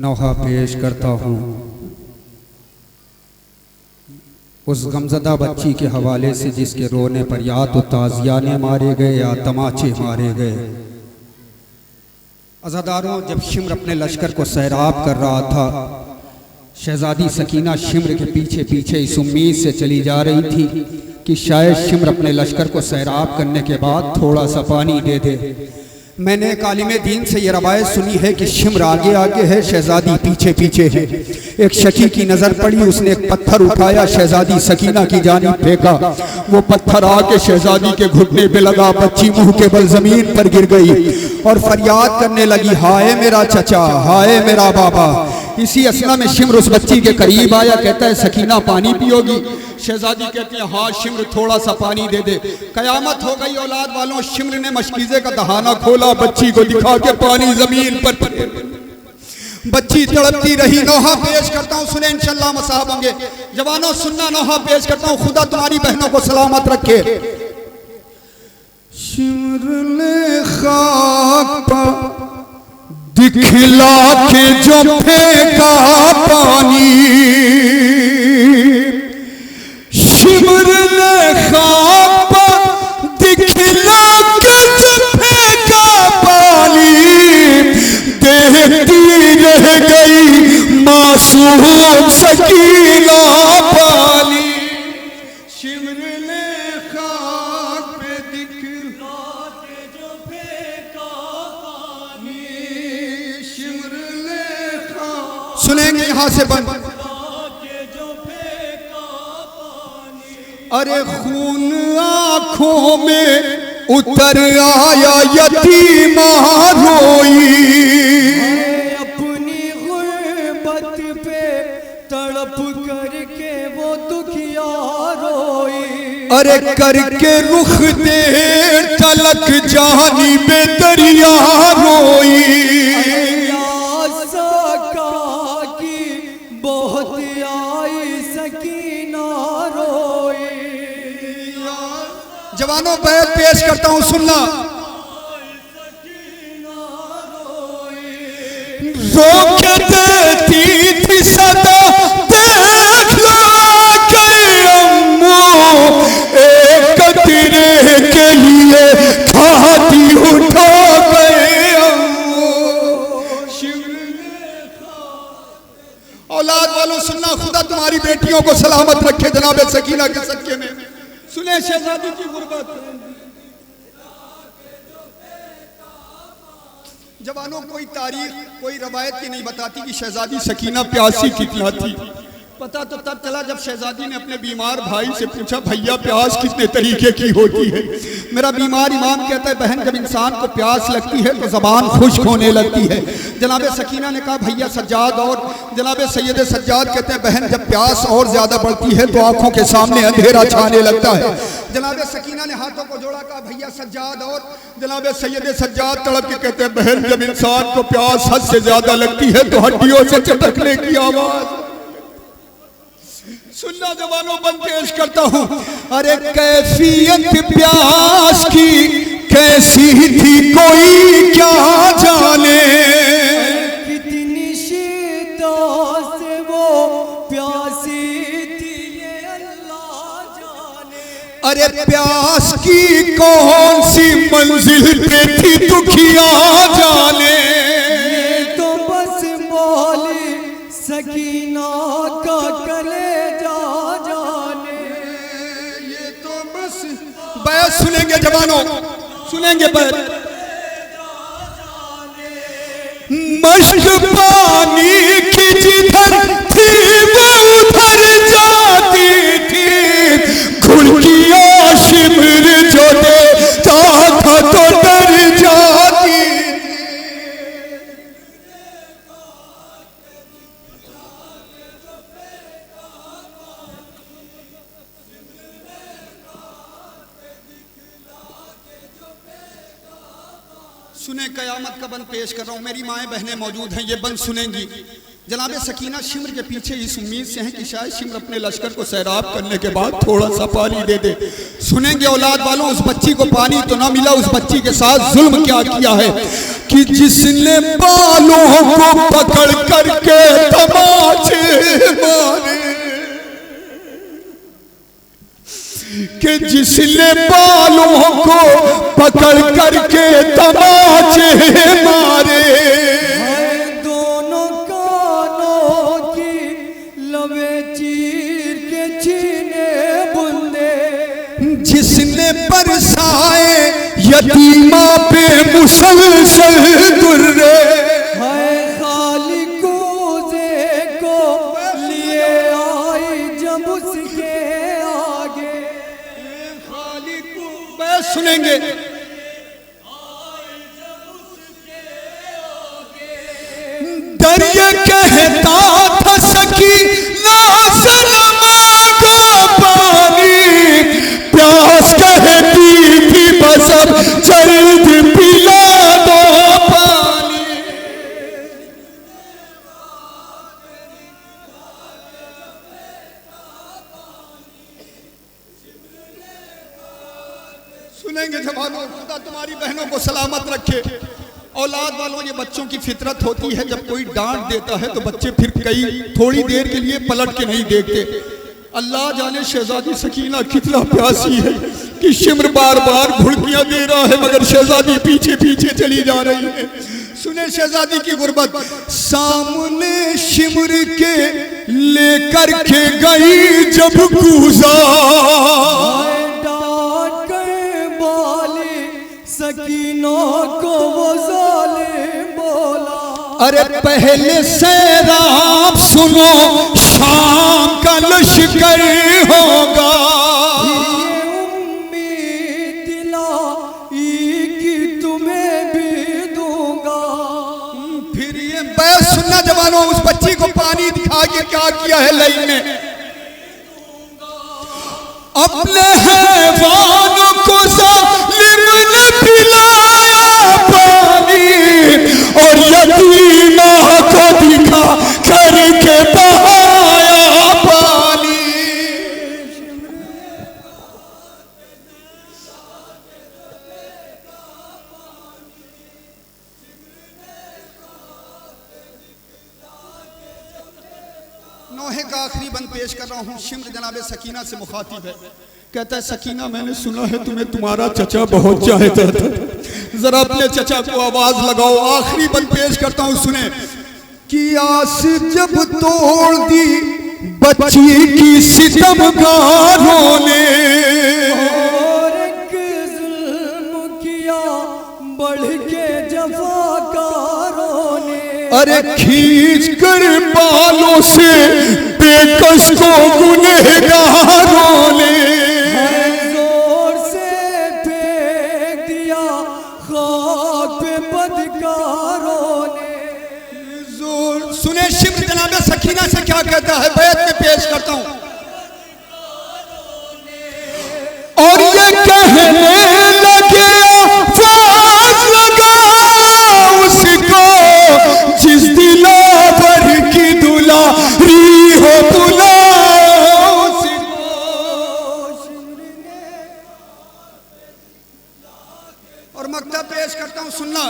नौहा पेश करता हूँ उस गमज़दा बच्ची के हवाले से जिसके रोने पर या तो ताज़ियाने मारे गए या तमाचे मारे गए। अज़ादारों, जब शिम्र अपने लश्कर को सैराब कर रहा था, शहज़ादी सकीना शिम्र के पीछे पीछे इस उम्मीद से चली जा रही थी कि शायद शिम्र अपने लश्कर को सैराब करने के बाद थोड़ा सा पानी दे दे। मैंने एक आलिम दीन से ये रवायत सुनी है कि शिम्र आगे आगे है, शहज़ादी पीछे पीछे है। एक शकी की नज़र पड़ी, उसने एक पत्थर उठाया, शहज़ादी सकीना की जानिब फेंका। वो पत्थर आके शहज़ादी के घुटने पे लगा, बच्ची मुंह के बल ज़मीन पर गिर गई और फरियाद करने लगी, हाय मेरा चचा, हाय मेरा बाबा। इसी असना में शिम्र उस बच्ची के करीब आया, कहता है सकीना पानी पियोगी? शहज़ादी कहती है हाँ शिम्र थोड़ा सा पानी दे दे। कयामत हो गई औलाद वालों। शिम्र ने मशकीज़े का दहाना खोला, बच्ची को दिखा के पानी जमीन पर बच्ची तड़पती रही। नौहा पेश करता हूँ, सुने इंशाल्लाह मसाहब होंगे। जवानों सुनना, नौहा पेश करता हूँ, खुदा तुम्हारी बहनों को सलामत रखे। शिम्र ने खाक पर दिखला के जो फेंका पानी, शिम्र ने खाक पर दिखला के जो फेंका पानी, देखती रह गई मासूम सकीना पानी। शिम्र ने खाक पे दिखला के जो फेंका पानी, शिम्र ने खाक। सुनेंगे यहां से बंद। अरे खून आंखों में उतर आया, यतीमा रोई, अपनी गुर्बत पे तड़प करके वो दुखिया रोई। अरे करके रुख दे तलक जानी बेदरिया रोई, बहुत आई सकीना रोई। जवानों बैत पेश करता हूँ, सुनना। रोक देती थी सदा, देख लो अम्मू, एक कतरे के लिए छाती उठा गए अम्मू। औलाद वालों सुनना, खुदा तुम्हारी बेटियों को सलामत रखे जनाब सकीना के सदके में। सुने शहजादी की गुर्बत। जवानों, कोई तारीख कोई रवायत की नहीं बताती कि शहजादी सकीना प्यासी कितना थी। पता तो तब चला जब शहजादी ने अपने बीमार भाई से पूछा, भैया प्यास कितने तरीके की होती है? मेरा बीमार इमाम कहता है बहन, जब इंसान को प्यास लगती है तो ज़बान खुश्क होने लगती है। जनाब सकीना ने कहा भैया सज्जाद, और जनाब सैयद सज्जाद कहते हैं बहन, जब प्यास और ज़्यादा बढ़ती है तो आंखों के सामने अंधेरा छाने लगता है। जनाब सकीना ने हाथों को जोड़ा, कहा भैया सज्जाद, और जनाब सैयद सज्जाद तड़प के कहते हैं बहन, जब इंसान को प्यास हद से ज़्यादा लगती है तो हड्डियों से चटकने की आवाज़। सुनना जवानों, बंद पेश करता हूँ। अरे कैफियत प्यास की कैसी थी कोई क्या जाने, कितनी शिद्दत से वो प्यासी थी ये अल्लाह जाने। अरे प्यास की कौन सी मंजिल पे थी दुखिया जाने, ये तो बस मौली सकीना का कलेजा जाने। ये तो बस बैत सुनेंगे जवानों, सुनेंगे बैत। मश्क पानी की जिधर थी वो उधर जाती थी, घुड़कियां शिम्र जो देता था तो डर जाती। सुने, कयामत का बंद पेश कर रहा हूँ। मेरी माएँ बहनें मौजूद हैं, ये बंद सुनेंगी। जनाब सकीना शिम्र के पीछे इस उम्मीद से हैं कि शायद शिम्र अपने लश्कर को सैराब करने के बाद थोड़ा सा पानी दे दे। सुनेंगे औलाद वालों, उस बच्ची को पानी तो ना मिला, उस बच्ची के साथ जुल्म क्या किया है कि जिसने बालों को पकड़ करके तमाचे मारे, कि जिसने बालों को पकड़ करके तमाचे मारे, जिसने बरसाए यतीमा पे मुसलसल दुर्रे, खालिक को लिए आई जब उसके आगे, खालिक सुनेंगे दरिया कहता था सकीना सनमा को पानी, प्यास कहती थी बस अब जल्द पिला दो पानी। सुनेंगे जवानों, खुदा तुम्हारी बहनों को सलामत रखे। औलाद वालों, ये बच्चों की फितरत होती है, जब कोई डांट देता है तो बच्चे फिर कई थोड़ी देर के लिए पलट के नहीं देखते। अल्लाह जाने शहजादी सकीना कितना प्यासी है कि शिम्र बार बार घुड़कियां दे रहा है मगर शहजादी पीछे पीछे चली जा रही है। सुने शहजादी की गुर्बत, सामने शिम्र के लेकर के गई जब कूजा, सकीनों को वो जालिम बोला, अरे पहले सैराब सुनो शाम का लश्कर होगा, उम्मीद दिलाई कि तुम्हें भी दूंगा। फिर ये बैस सुनना जवानों, उस बच्ची को पानी दिखा के क्या किया है लाइन में, अपने हैवान को जालिम ने पिलाया पानी और यतीमा को दिखा करके बहाया पानी। नोहे का आखिरी बंद पेश कर रहा हूँ। शिम्र जनाबे सकीना से मुखातिब है, कहता है सकीना मैंने सुना है तुम्हें तुम्हारा चचा बहुत चाहता था, जरा अपने चचा को आवाज लगाओ। आखिरी बंद पेश करता हूँ, सुने कि आस जब तोड़ दी बच्ची की सितमगारों ने, और एक जुल्म किया बढ़ के जफाकारों ने, अरे खींच कर बालों से बेकस को गुनहगारों ने, जोर से फेंक दिया खाक पे बदकारों ने। जोर सुने शिम्र जनाबे सकीना से क्या कहता है, बैत में पेश करता हूं। और ये कहने लगे आवाज लगा उसको, जिस दिलावर की दुलारी हो बुलाओ उसको। और मक्ता पेश करता हूं, सुनना।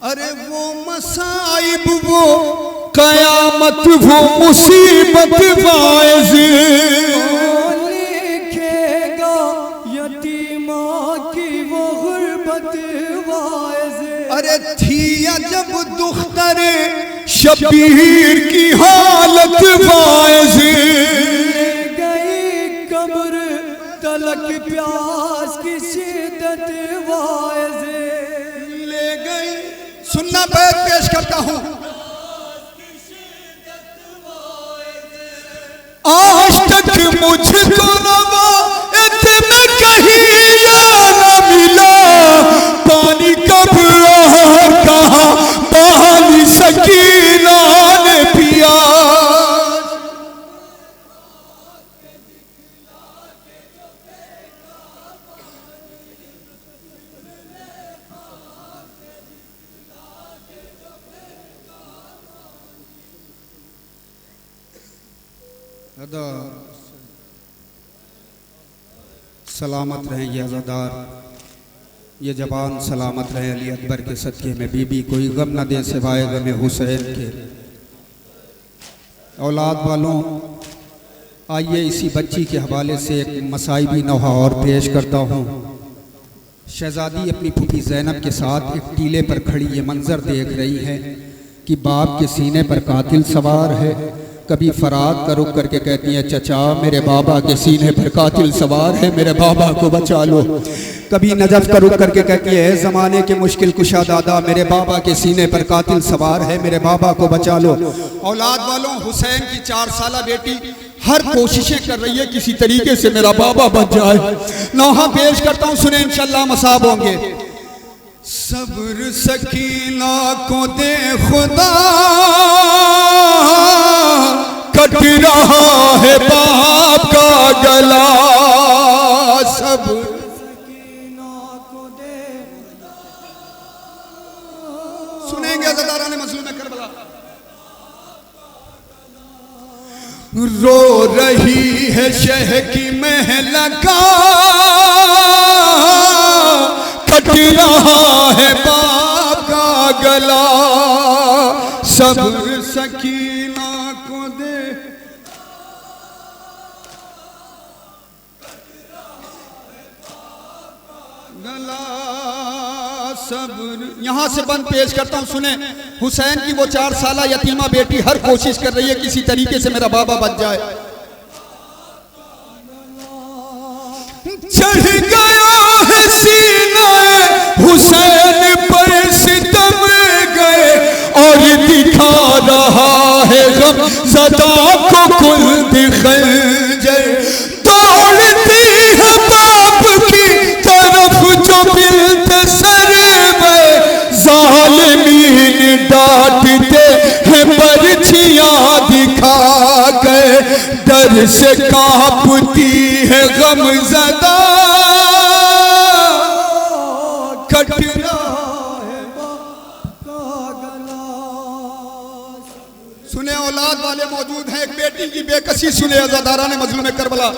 अरे वो मसाइब वो कयामत वो मुसीबत वाइज, लिखेगा यतीमा की वो गुर्बत वाइज। अरे थी जब दुख्तरे शबीर की हालत वाइज, गई कब्र तलक प्यास की शिद्दत वाइज। ले गई। सुनना बैत पेश करता हूं। आज तक मुझको रवायत में कहीं ये न मिला, पानी कब और कहा पानी सकीना ने पिया। अदा सलामत रहें ये अज़ादार, ये जबान सलामत रहे अली अकबर के सदक़े में बीबी कोई गम न दे सिवाय गम हुसैन के। औलाद वालों, आइए इसी बच्ची के हवाले से एक मसाइबी नौहा और पेश करता हूँ। शहजादी अपनी फूफी ज़ैनब के साथ एक टीले पर खड़ी ये मंजर देख रही है कि बाप के सीने पर कातिल सवार है। कभी फरात का रुख करके कहती है, चचा मेरे बाबा के सीने पर कातिल सवार है, मेरे बाबा को बचा लो। कभी नजफ का रुख करके कहती है, ज़माने के मुश्किल कुशा दादा, मेरे बाबा के सीने पर कातिल सवार है, मेरे बाबा को बचा लो। औलाद वालों, हुसैन की 4 साला बेटी हर कोशिशें कर रही है किसी तरीके से मेरा बाबा बच जाए। नौहा पेश करता हूँ, सुने इंशाल्लाह मसाब होंगे। सब्र सकीना को दे खुदा, कट रहा है बाप का गला। सब्र सकीना को दे, सुनेंगे ज़दारान मज़लूम करबला। रो रही है शह की महला का, कट रहा है बाप का गला। सब्र सकीना को दे, गला सब्र। यहां से बंद पेश करता हूं, सुने। हुसैन की वो 4 साला यतीमा बेटी हर कोशिश कर रही है किसी तरीके से मेरा बाबा बच जाए। चढ़ गया है सीना हुसैन पर सितम गए, और दिखा रहा है गम ज़दा को कुल खंजर। दौड़ती है बाप की तरफ जो बिल्त सर में, ज़ालिमीन डांटते हैं बरछियां दिखा कर, डर से कांपती है गम ज़दा, कट रहा है बाप का गला। सुने औलाद वाले मौजूद हैं, एक बेटी की बेकसी सुने अज़ादारान मज़लूम करबला।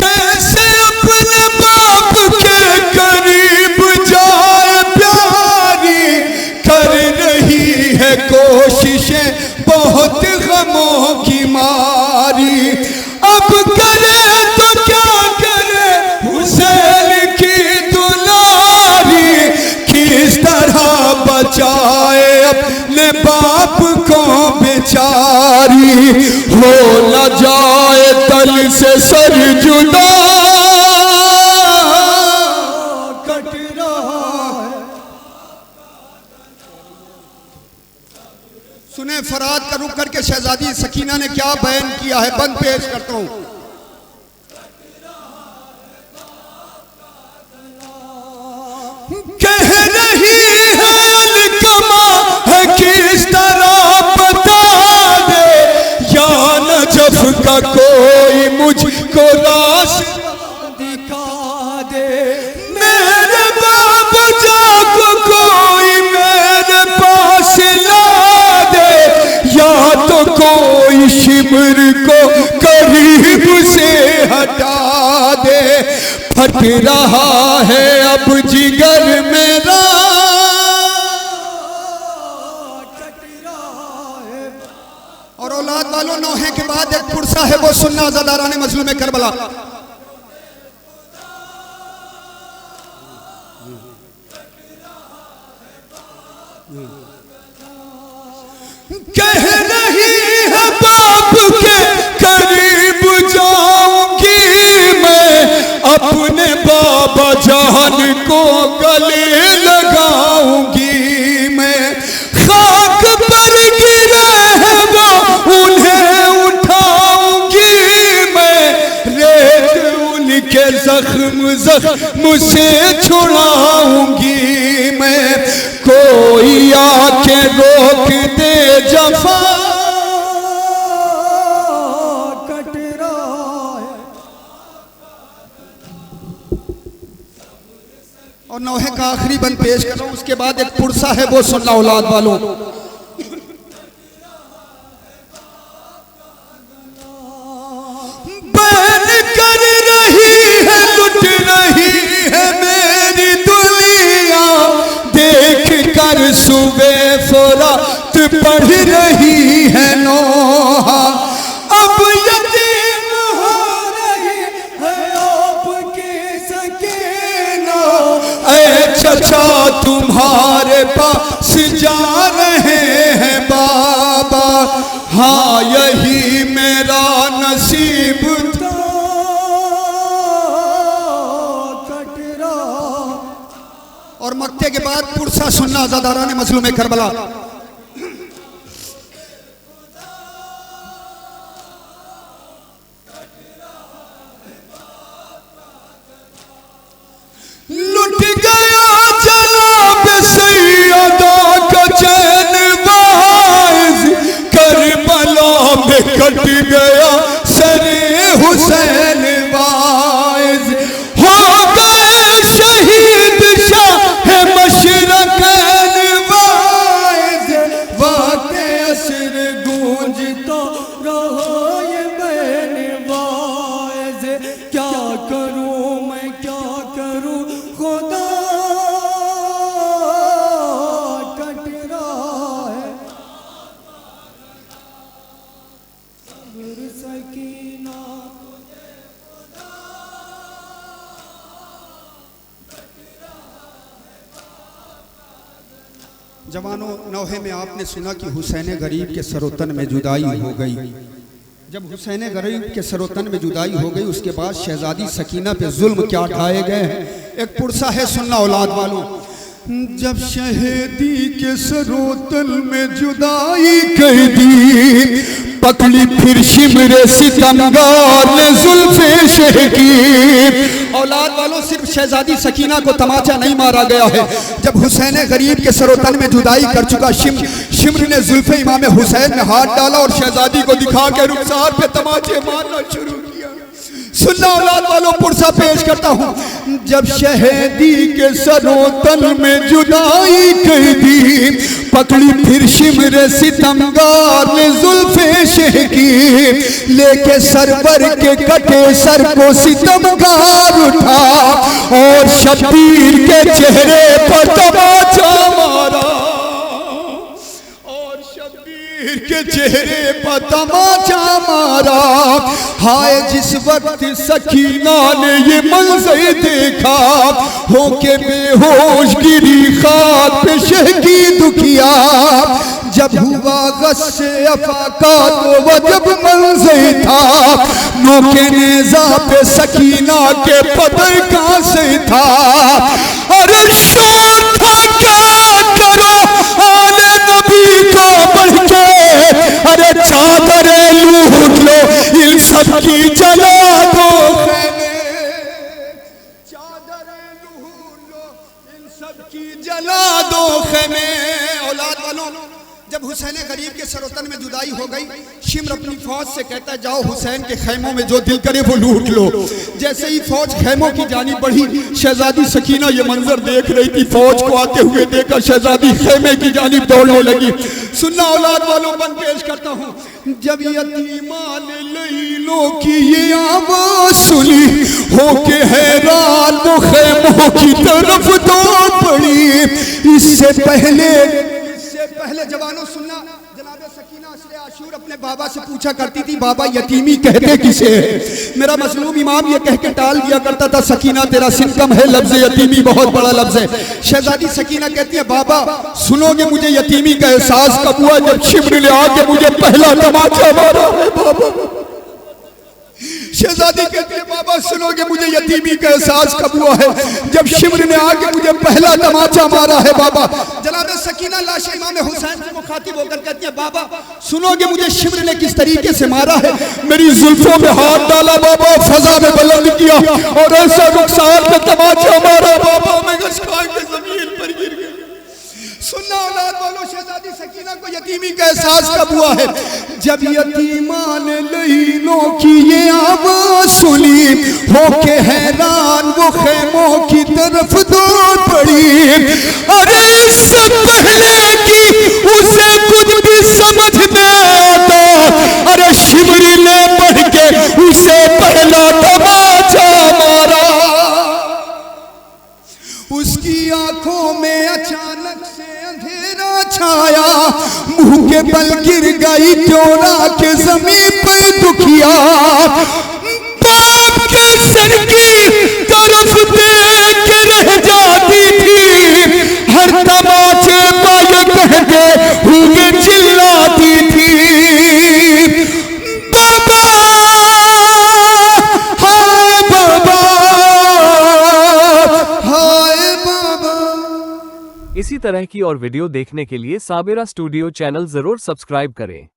कैसे अपने बाप के करीब जाए प्यारी, कर रही है कोशिशें बहुत गमों की मारी। अब करे तो क्या करे हुसैन की दुलारी, किस तरह बचाए अपने बाप को बेचारी। हो न जाए तल से सर जुदा, कट रहा है। सुने फरात का रुख करके शहजादी सकीना ने क्या बयान किया है, बंद पेश करता हूं। कह रही है अलकमा है किस तरह बता दे, या नजफ का कोई मुझको रास्ता दिखा दे। मेरे बाबा जाको कोई मेरे पास ला दे, या तो कोई शिमर को करीब से हटा दे। फट रहा है अब जिगर मेरा, कट रहा है। और औलाद वालों, नौहे के बाद एक पुरसा है, वो सुनना ज़दारान मज़लूम करबला। कह रही है बाप के करीब जाऊंगी मैं, अपने बाबा जान को गले लगाऊंगी मैं। खाक पर गिरे हैं वो उन्हें उठाऊंगी मैं, रेत उनके जख्म जख्म से छुड़ाऊंगी मैं। कोई आके रोक दे जफा, कट रहा है। और नौहे का आखिरी बंद पेश कर रहा हूँ, उसके बाद एक पुरसा है वो सुनना औलाद वालों। बैन कर रही है, लुट रही है मेरी दुनिया, देख कर सुबह फरात पढ़ रही है नौहा, अब यतीम हो रही है आपकी सकीना, ऐ चचा तुम्हारे पास जा रहे हैं बाबा, हाँ यही मेरा नसीब था कटरा। और मक्ते के बाद पुरसा सुनना ज़ादारान मजलूम करबला। लुट गया जनाब सैयदा का चैन बाज, करबला में कट गया सरे हुसैन बाज, हो गए शहीद शाह मशरकैन बाज, वाक़े असर गूंजता रहा ये बैन बाज, क्या करूं मैं क्या करूं खुदा कट रहा है, सब्र सकीना जवानों, नौहे में आपने सुना कि हुसैन गरीब के सरोतन में जुदाई हो गई। जब हुसैन गरीब के सरोतन में जुदाई हो गई, उसके बाद शहजादी सकीना पे जुल्म क्या ढाए गए हैं, एक पुरसा है सुनना औलाद वालों। जब शहीदी के सरोतल में जुदाई कर दी, पकड़ी फिर शिमरे सितमगार ने जुल्फे शहकी। औलाद वालों, सिर्फ शहजादी सकीना को तमाचा नहीं मारा गया है। जब हुसैन गरीब के सरोतन में जुदाई कर चुका शिम्र ने जुल्फे इमाम हुसैन में हाथ डाला और शहजादी को दिखा के रुखसार पे तमाचे मारना शुरू किया। सुनना औलाद वालों, पुरसा पेश करता हूँ। जब शहीदी के सरोतल में जुदाई कर दी, पकड़ी फिर शिमरे सितमगार ने जुल्फे शहकी, लेके सरवर के कटे सर को सितमगार उठा और शब्बीर के चेहरे पर तमाचा मारा, और शब्बीर के चेहरे पर तमाचा मारा। हाय जिस वक्त सकीना ने ये मंजर देखा, होके बेहोश गिरी खाक पे शहकी दुखिया, जब हुआ गस्से अफाकात वो जब मंजर था, नोके नेज़ा पे सकीना के पदर कहाँ से था। अरे शोर था क्या करो आले नबी को बढ़ के, अरे चादरें लूट लो इन सब की जला दो, चादरें लूट लो इन सब की जला दो खेमे। औलाद वालों, जब हुसैन गरीब के सरोतन में जुदाई हो गई, शिम्र अपनी फौज से कहता है जाओ हुसैन के खैमों में जो दिल करे वो लूट लो। जैसे ही फौज खैमों की जानी बढ़ी, शहजादी सकीना ये मंजर देख रही थी, फौज को आते हुए देखा, शहजादी खैमे की जानिब दौड़ने लगी। सुनना औलाद वालों, बंद पेश करता हूँ। जब यतीमान लैलों की ये आवाज सुनी, होके हैरान वो खैमों की तरफ दौड़ पड़ी। इससे पहले जवानों सुनना, जनाब सकीना असरे आशूर अपने बाबा से पूछा करती थी, बाबा यतीमी कहते किसे है? मेरा मजलूम इमाम ये कह के टाल दिया करता था, सकीना तेरा सिन कम है, लफ्ज यतीमी बहुत बड़ा लफ्ज है। शहजादी सकीना कहती है, बाबा सुनोगे मुझे यतीमी का एहसास कब हुआ? जब शिम्र ने आके मुझे पहला तमाचा मारा है बाबा। शहजादी कहती है, बाबा सुनोगे मुझे यतीमी का एहसास कब हुआ है? जब शिम्र ने आके मुझे पहला तमाचा मारा है बाबा। जनाब सकीना लाश इमाम हुसैन से मुखातिब होकर कहती है, बाबा सुनोगे मुझे शिम्र ने किस तरीके से मारा है? मेरी जुल्फों में हाथ डाला बाबा, फजा में बुलंद किया और ऐसा रुखसार पे तमाचा मारा बाबा, मैं घसका के जमीन पर गिर गया। सुनना औलाद वालों, शहजादी सकीना को यतीमी का एहसास कब हुआ है? जब यतीमान लैलों की ये आवाज सुनी, होके हैरान वो खैमों की तरफ दौड़ अरे इससे पहले कि उसे कुछ भी समझ में आता, अरे शिमरी ने बढ़ के उसे पहला तमाचा मारा। उसकी आंखों में अचानक से अंधेरा छाया, मुंह के बल गिर गई चोरा के जमीन पर दुखिया। बाप के सर की तरफ देख के रह जाती थी, हर तमाचे पर ये कहते हुए चिल्लाती थी, बाबा हाय बाबा हाय बाबा। इसी तरह की और वीडियो देखने के लिए साबिरा स्टूडियो चैनल जरूर सब्सक्राइब करें।